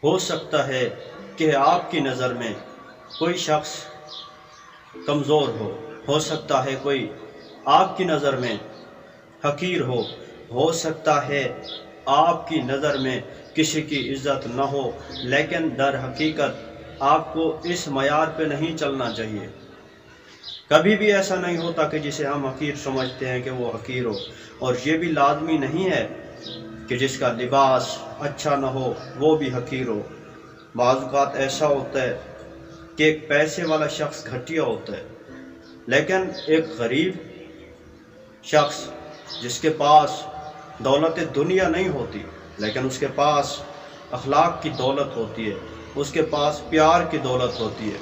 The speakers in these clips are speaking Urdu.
ہو سکتا ہے کہ آپ کی نظر میں کوئی شخص کمزور ہو سکتا ہے کوئی آپ کی نظر میں حقیر ہو سکتا ہے آپ کی نظر میں کسی کی عزت نہ ہو، لیکن در حقیقت آپ کو اس معیار پہ نہیں چلنا چاہیے۔ کبھی بھی ایسا نہیں ہوتا کہ جسے ہم حقیر سمجھتے ہیں کہ وہ حقیر ہو، اور یہ بھی لازمی نہیں ہے کہ جس کا لباس اچھا نہ ہو وہ بھی حقیر ہو۔ بعض اوقات ایسا ہوتا ہے کہ ایک پیسے والا شخص گھٹیا ہوتا ہے، لیکن ایک غریب شخص جس کے پاس دولت دنیا نہیں ہوتی لیکن اس کے پاس اخلاق کی دولت ہوتی ہے، اس کے پاس پیار کی دولت ہوتی ہے۔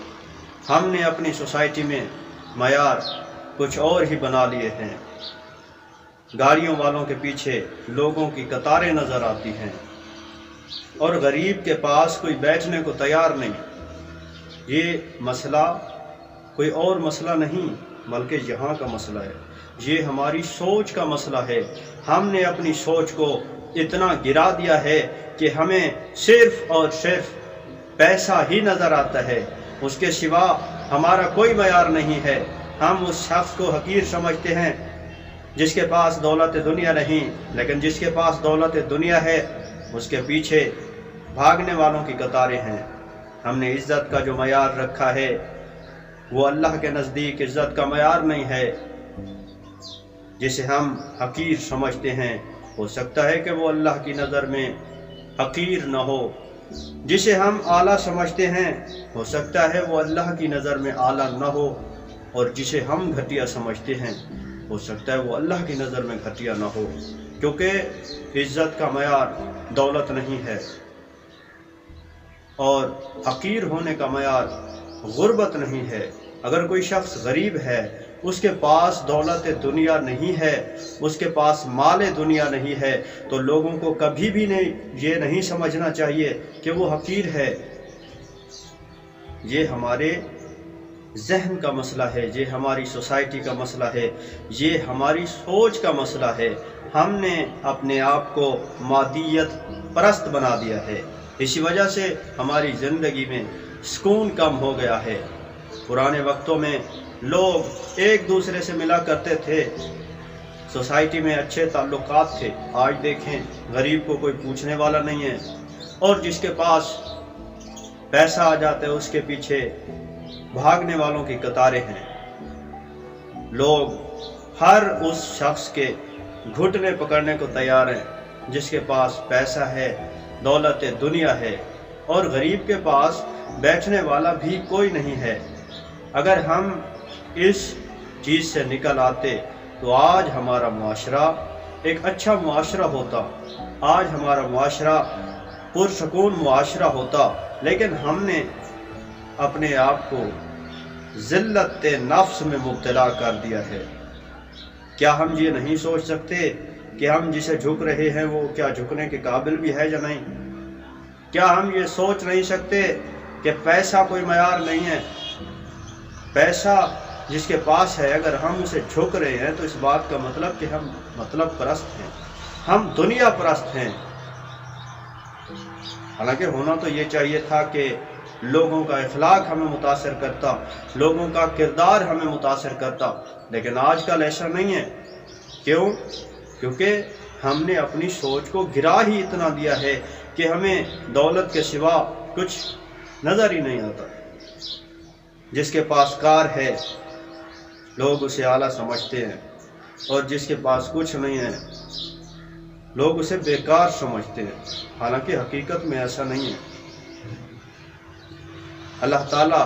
ہم نے اپنی سوسائٹی میں معیار کچھ اور ہی بنا لیے ہیں۔ گاڑیوں والوں کے پیچھے لوگوں کی قطاریں نظر آتی ہیں اور غریب کے پاس کوئی بیٹھنے کو تیار نہیں۔ یہ مسئلہ کوئی اور مسئلہ نہیں بلکہ یہاں کا مسئلہ ہے، یہ ہماری سوچ کا مسئلہ ہے۔ ہم نے اپنی سوچ کو اتنا گرا دیا ہے کہ ہمیں صرف اور صرف پیسہ ہی نظر آتا ہے، اس کے سوا ہمارا کوئی معیار نہیں ہے۔ ہم اس شخص کو حقیر سمجھتے ہیں جس کے پاس دولت دنیا نہیں، لیکن جس کے پاس دولت دنیا ہے اس کے پیچھے بھاگنے والوں کی قطاریں ہیں۔ ہم نے عزت کا جو معیار رکھا ہے وہ اللہ کے نزدیک عزت کا معیار نہیں ہے۔ جسے ہم حقیر سمجھتے ہیں ہو سکتا ہے کہ وہ اللہ کی نظر میں حقیر نہ ہو، جسے ہم اعلیٰ سمجھتے ہیں ہو سکتا ہے وہ اللہ کی نظر میں اعلیٰ نہ ہو، اور جسے ہم گھٹیا سمجھتے ہیں ہو سکتا ہے وہ اللہ کی نظر میں گھٹیا نہ ہو، کیونکہ عزت کا معیار دولت نہیں ہے، اور حقیر ہونے کا معیار غربت نہیں ہے۔ اگر کوئی شخص غریب ہے، اس کے پاس دولت دنیا نہیں ہے، اس کے پاس مال دنیا نہیں ہے، تو لوگوں کو کبھی بھی یہ نہیں سمجھنا چاہیے کہ وہ حقیر ہے۔ یہ ہمارے ذہن کا مسئلہ ہے، یہ ہماری سوسائٹی کا مسئلہ ہے، یہ ہماری سوچ کا مسئلہ ہے۔ ہم نے اپنے آپ کو مادیت پرست بنا دیا ہے، اسی وجہ سے ہماری زندگی میں سکون کم ہو گیا ہے۔ پرانے وقتوں میں لوگ ایک دوسرے سے ملا کرتے تھے، سوسائٹی میں اچھے تعلقات تھے۔ آج دیکھیں غریب کو کوئی پوچھنے والا نہیں ہے، اور جس کے پاس پیسہ آ جاتا ہے اس کے پیچھے بھاگنے والوں کی قطاریں ہیں۔ لوگ ہر اس شخص کے گھٹنے پکڑنے کو تیار ہیں جس کے پاس پیسہ ہے، دولت دنیا ہے، اور غریب کے پاس بیٹھنے والا بھی کوئی نہیں ہے۔ اگر ہم اس چیز سے نکل آتے تو آج ہمارا معاشرہ ایک اچھا معاشرہ ہوتا، آج ہمارا معاشرہ پرسکون معاشرہ ہوتا، لیکن ہم نے اپنے آپ کو ذلت نفس میں مبتلا کر دیا ہے۔ کیا ہم یہ نہیں سوچ سکتے کہ ہم جسے جھک رہے ہیں وہ کیا جھکنے کے قابل بھی ہے یا نہیں؟ کیا ہم یہ سوچ نہیں سکتے کہ پیسہ کوئی معیار نہیں ہے؟ پیسہ جس کے پاس ہے اگر ہم اسے جھک رہے ہیں تو اس بات کا مطلب کہ ہم مطلب پرست ہیں، ہم دنیا پرست ہیں۔ حالانکہ ہونا تو یہ چاہیے تھا کہ لوگوں کا اخلاق ہمیں متاثر کرتا، لوگوں کا کردار ہمیں متاثر کرتا، لیکن آج کل ایسا نہیں ہے۔ کیوں؟ کیونکہ ہم نے اپنی سوچ کو گرا ہی اتنا دیا ہے کہ ہمیں دولت کے سوا کچھ نظر ہی نہیں آتا۔ جس کے پاس کار ہے لوگ اسے اعلیٰ سمجھتے ہیں، اور جس کے پاس کچھ نہیں ہے لوگ اسے بیکار سمجھتے ہیں، حالانکہ حقیقت میں ایسا نہیں ہے۔ اللہ تعالیٰ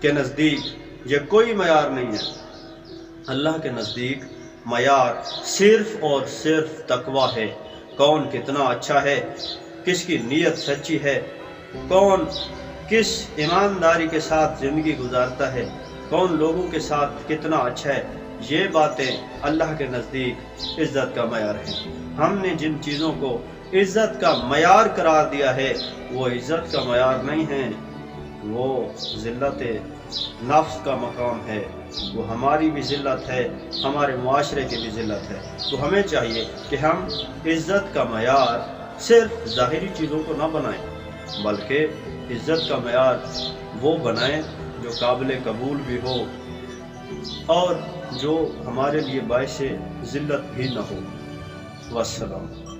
کے نزدیک یہ کوئی معیار نہیں ہے۔ اللہ کے نزدیک معیار صرف اور صرف تقویٰ ہے۔ کون کتنا اچھا ہے، کس کی نیت سچی ہے، کون کس ایمانداری کے ساتھ زندگی گزارتا ہے، کون لوگوں کے ساتھ کتنا اچھا ہے، یہ باتیں اللہ کے نزدیک عزت کا معیار ہے۔ ہم نے جن چیزوں کو عزت کا معیار قرار دیا ہے وہ عزت کا معیار نہیں ہے، وہ ذلت نفس کا مقام ہے، وہ ہماری بھی ذلت ہے، ہمارے معاشرے کی بھی ذلت ہے۔ تو ہمیں چاہیے کہ ہم عزت کا معیار صرف ظاہری چیزوں کو نہ بنائیں بلکہ عزت کا معیار وہ بنائیں جو قابل قبول بھی ہو اور جو ہمارے لیے باعث ذلت بھی نہ ہو۔ والسلام۔